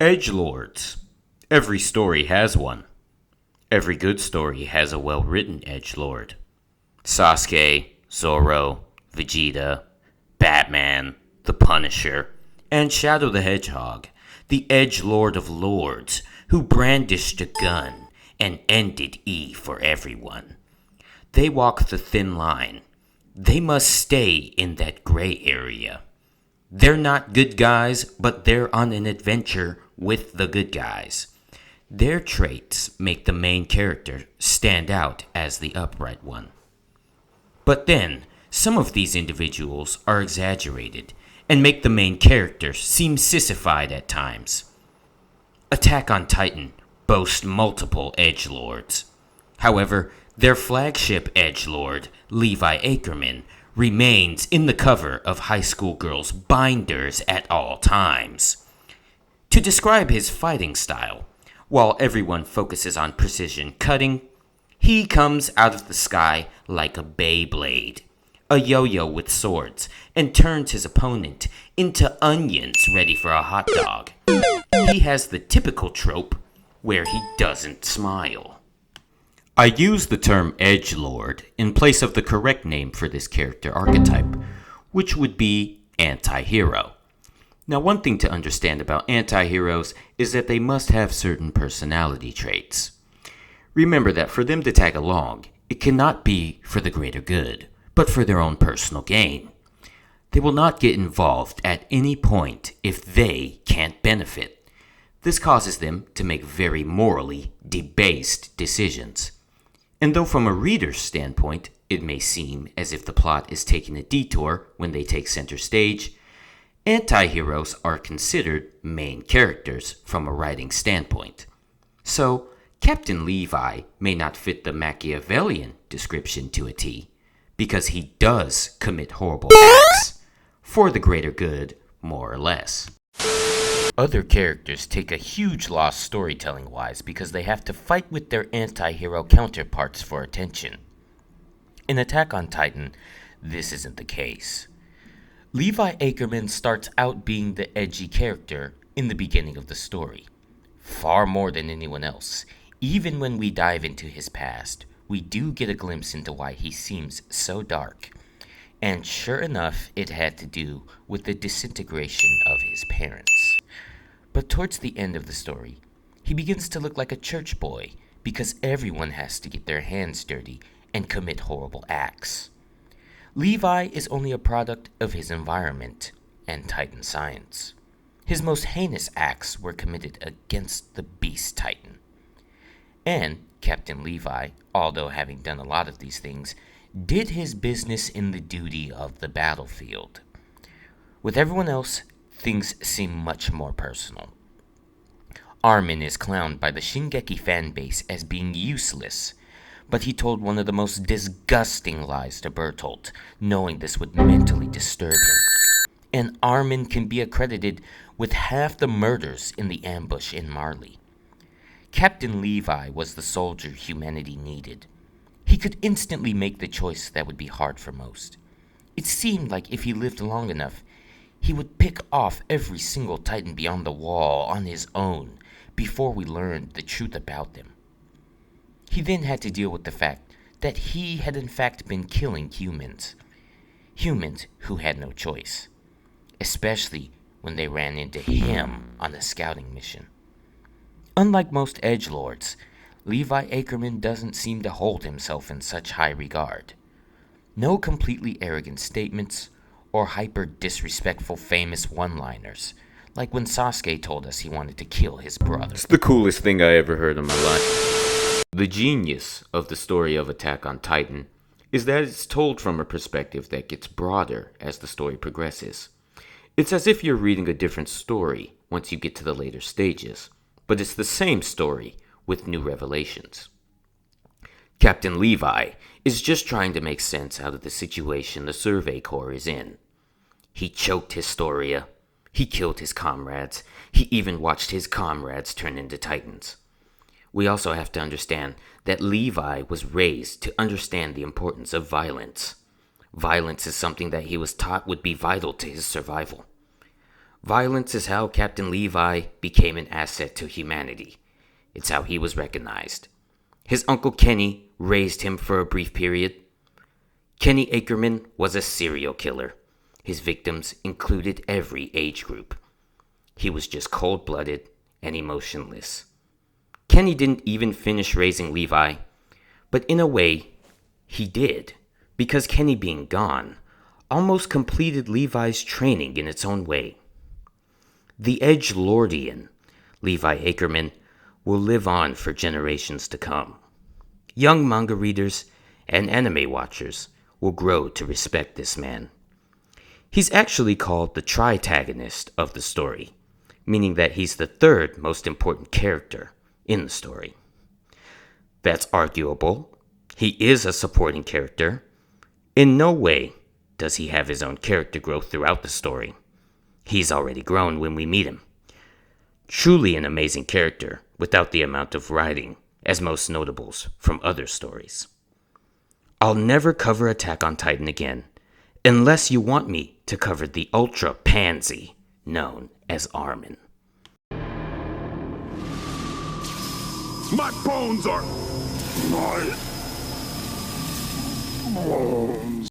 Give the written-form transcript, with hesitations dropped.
Edgelords. Every story has one. Every good story has a well-written edgelord. Sasuke, Zoro, Vegeta, Batman, the Punisher, and Shadow the Hedgehog, the edgelord of lords who brandished a gun and ended E for everyone. They walk the thin line. They must stay in that gray area. They're not good guys, but they're on an adventure with the good guys. Their traits make the main character stand out as the upright one. But then, some of these individuals are exaggerated and make the main character seem sissified at times. Attack on Titan boasts multiple edgelords. However, their flagship edgelord, Levi Ackerman, remains in the cover of high school girls' binders at all times. To describe his fighting style, while everyone focuses on precision cutting, he comes out of the sky like a Beyblade, a yo-yo with swords, and turns his opponent into onions ready for a hot dog. He has the typical trope where he doesn't smile. I use the term edgelord in place of the correct name for this character archetype, which would be anti-hero. Now, one thing to understand about anti-heroes is that they must have certain personality traits. Remember that for them to tag along, it cannot be for the greater good, but for their own personal gain. They will not get involved at any point if they can't benefit. This causes them to make very morally debased decisions. And though from a reader's standpoint, it may seem as if the plot is taking a detour when they take center stage, anti-heroes are considered main characters from a writing standpoint. So, Captain Levi may not fit the Machiavellian description to a T, because he does commit horrible acts for the greater good, more or less. Other characters take a huge loss storytelling-wise because they have to fight with their anti-hero counterparts for attention. In Attack on Titan, this isn't the case. Levi Ackerman starts out being the edgy character in the beginning of the story, far more than anyone else. Even when we dive into his past, we do get a glimpse into why he seems so dark. And sure enough, it had to do with the disintegration of his parents. But towards the end of the story, he begins to look like a church boy because everyone has to get their hands dirty and commit horrible acts. Levi is only a product of his environment and Titan science. His most heinous acts were committed against the Beast Titan. And Captain Levi, although having done a lot of these things, did his business in the duty of the battlefield. With everyone else, things seem much more personal. Armin is clowned by the Shingeki fanbase as being useless, but he told one of the most disgusting lies to Bertolt, knowing this would mentally disturb him. And Armin can be accredited with half the murders in the ambush in Marley. Captain Levi was the soldier humanity needed. He could instantly make the choice that would be hard for most. It seemed like if he lived long enough, he would pick off every single Titan beyond the wall on his own before we learned the truth about them. He then had to deal with the fact that he had in fact been killing humans. Humans who had no choice, especially when they ran into him on a scouting mission. Unlike most edgelords, Levi Ackerman doesn't seem to hold himself in such high regard. No completely arrogant statements or hyper-disrespectful famous one-liners, like when Sasuke told us he wanted to kill his brother. It's the coolest thing I ever heard in my life. The genius of the story of Attack on Titan is that it's told from a perspective that gets broader as the story progresses. It's as if you're reading a different story once you get to the later stages, but it's the same story with new revelations. Captain Levi is just trying to make sense out of the situation the Survey Corps is in. He choked Historia, he killed his comrades, he even watched his comrades turn into Titans. We also have to understand that Levi was raised to understand the importance of violence. Violence is something that he was taught would be vital to his survival. Violence is how Captain Levi became an asset to humanity. It's how he was recognized. His uncle Kenny raised him for a brief period. Kenny Ackerman was a serial killer. His victims included every age group. He was just cold-blooded and emotionless. Kenny didn't even finish raising Levi, but in a way, he did, because Kenny being gone almost completed Levi's training in its own way. The Edgelordian Levi Ackerman will live on for generations to come. Young manga readers and anime watchers will grow to respect this man. He's actually called the tritagonist of the story, meaning that he's the third most important character in the story. That's arguable. He is a supporting character. In no way does he have his own character growth throughout the story. He's already grown when we meet him. Truly an amazing character without the amount of writing as most notables from other stories. I'll never cover Attack on Titan again unless you want me to cover the ultra pansy known as Armin. My bones are my bones.